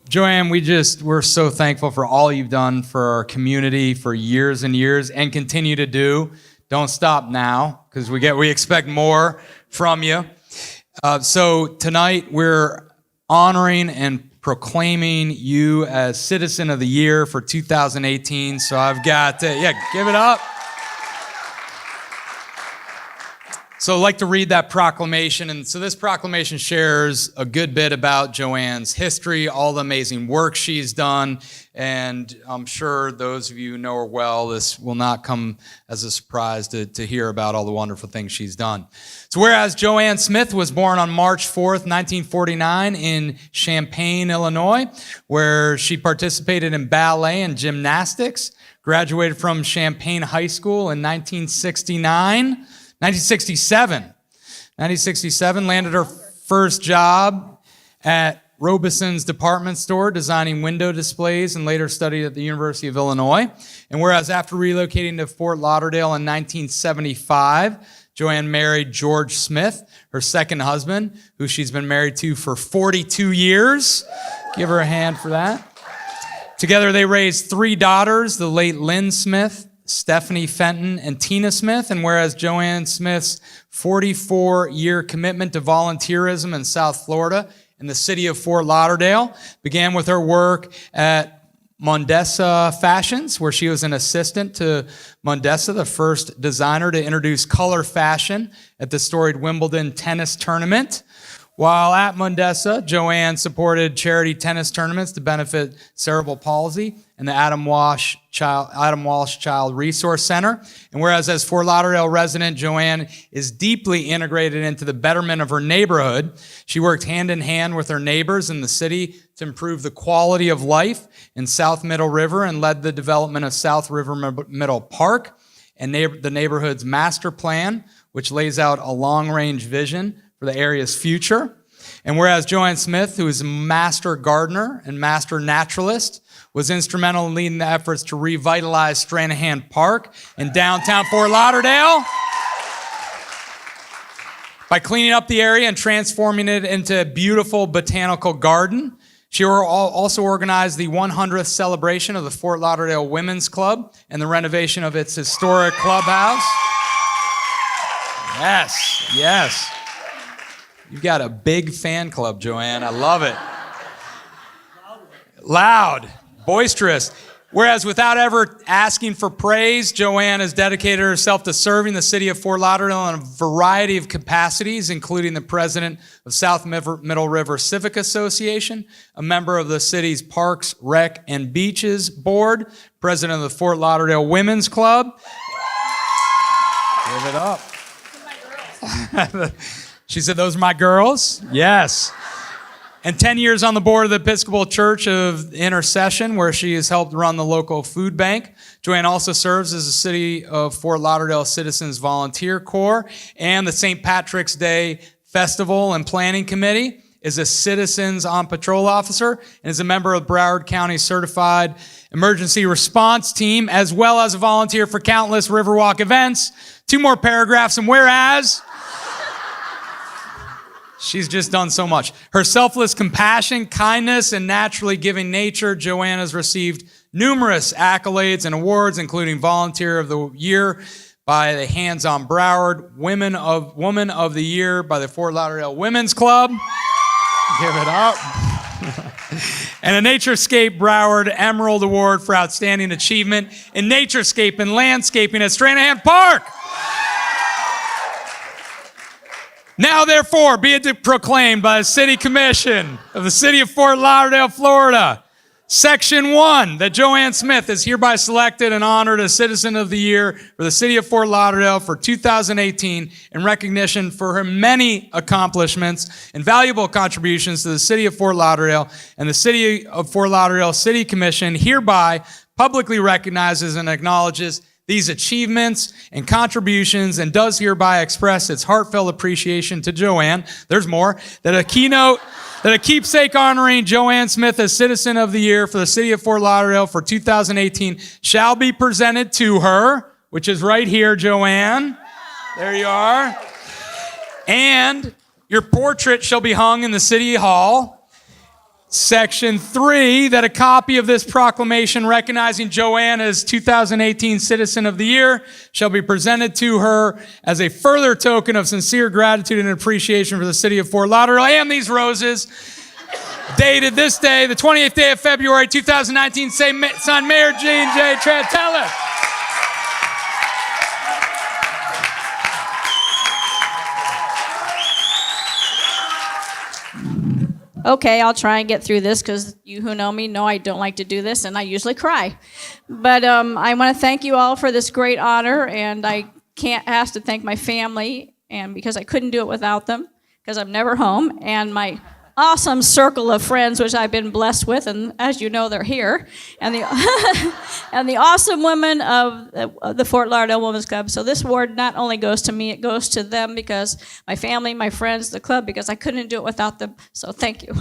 Joanne, we're so thankful for all you've done for our community for years and years and continue to do. Don't stop now because we expect more from you. So tonight we're honoring and proclaiming you as Citizen of the Year for 2018. So I've got to, give it up. So I'd like to read that proclamation. And so this proclamation shares a good bit about Joanne's history, all the amazing work she's done. And I'm sure those of you who know her well, this will not come as a surprise to hear about all the wonderful things she's done. So whereas Joanne Smith was born on March 4th, 1949 in Champaign, Illinois, where she participated in ballet and gymnastics, graduated from Champaign High School in 1967, landed her first job at Robeson's department store designing window displays and later studied at the University of Illinois. And whereas after relocating to Fort Lauderdale in 1975, Joanne married George Smith, her second husband, who she's been married to for 42 years. Give her a hand for that. Together they raised three daughters, the late Lynn Smith, Stephanie Fenton, and Tina Smith. And whereas Joanne Smith's 44-year commitment to volunteerism in South Florida in the city of Fort Lauderdale began with her work at Mondesa Fashions, where she was an assistant to Mondesa, the first designer to introduce color fashion at the storied Wimbledon tennis tournament. While at Mondesa, Joanne supported charity tennis tournaments to benefit cerebral palsy and the Adam Walsh Child Resource Center. And whereas as Fort Lauderdale resident, Joanne is deeply integrated into the betterment of her neighborhood. She worked hand in hand with her neighbors in the city to improve the quality of life in South Middle River and led the development of South River Middle Park and the neighborhood's master plan, which lays out a long-range vision for the area's future. And whereas Joanne Smith, who is a master gardener and master naturalist, was instrumental in leading the efforts to revitalize Stranahan Park in downtown Fort Lauderdale by cleaning up the area and transforming it into a beautiful botanical garden. She also organized the 100th celebration of the Fort Lauderdale Women's Club and the renovation of its historic clubhouse. Yes. You've got a big fan club, Joanne. I love it. Loud, boisterous. Whereas without ever asking for praise, Joanne has dedicated herself to serving the city of Fort Lauderdale in a variety of capacities, including the president of South Middle River Civic Association, a member of the city's Parks, Rec, and Beaches Board, president of the Fort Lauderdale Women's Club. Give it up. She said, "Those are my girls." Yes. And 10 years on the board of the Episcopal Church of Intercession, where she has helped run the local food bank. Joanne also serves as the City of Fort Lauderdale Citizens Volunteer Corps and the St. Patrick's Day Festival and Planning Committee, is a Citizens on Patrol officer, and is a member of Broward County Certified Emergency Response Team, as well as a volunteer for countless Riverwalk events. Two more paragraphs, and whereas... she's just done so much. Her selfless compassion, kindness, and naturally giving nature, Joanne has received numerous accolades and awards, including Volunteer of the Year by the Hands on Broward, Woman of the Year by the Fort Lauderdale Women's Club. Give it up. And a Naturescape Broward Emerald Award for Outstanding Achievement in Naturescape and Landscaping at Stranahan Park. Now, therefore, be it proclaimed by the City Commission of the City of Fort Lauderdale, Florida, Section 1, that Joanne Smith is hereby selected and honored as Citizen of the Year for the City of Fort Lauderdale for 2018 in recognition for her many accomplishments and valuable contributions to the City of Fort Lauderdale, and the City of Fort Lauderdale City Commission hereby publicly recognizes and acknowledges these achievements and contributions, and does hereby express its heartfelt appreciation to Joanne. There's more. That a keepsake honoring Joanne Smith as Citizen of the Year for the City of Fort Lauderdale for 2018 shall be presented to her, which is right here, Joanne. There you are. And your portrait shall be hung in the City Hall. Section 3, that a copy of this proclamation recognizing Joanne as 2018 Citizen of the Year shall be presented to her as a further token of sincere gratitude and appreciation for the city of Fort Lauderdale. And these roses, dated this day, the 28th day of February, 2019, signed Mayor Gene J. Trantella. Okay, I'll try and get through this because you who know me know I don't like to do this and I usually cry. But I want to thank you all for this great honor, and I can't ask to thank my family, and because I couldn't do it without them because I'm never home, and my awesome circle of friends which I've been blessed with, and as you know, they're here, and the and the awesome women of the Fort Lauderdale Women's Club. So this award not only goes to me, it goes to them because my family, my friends, the club, because I couldn't do it without them. So thank you.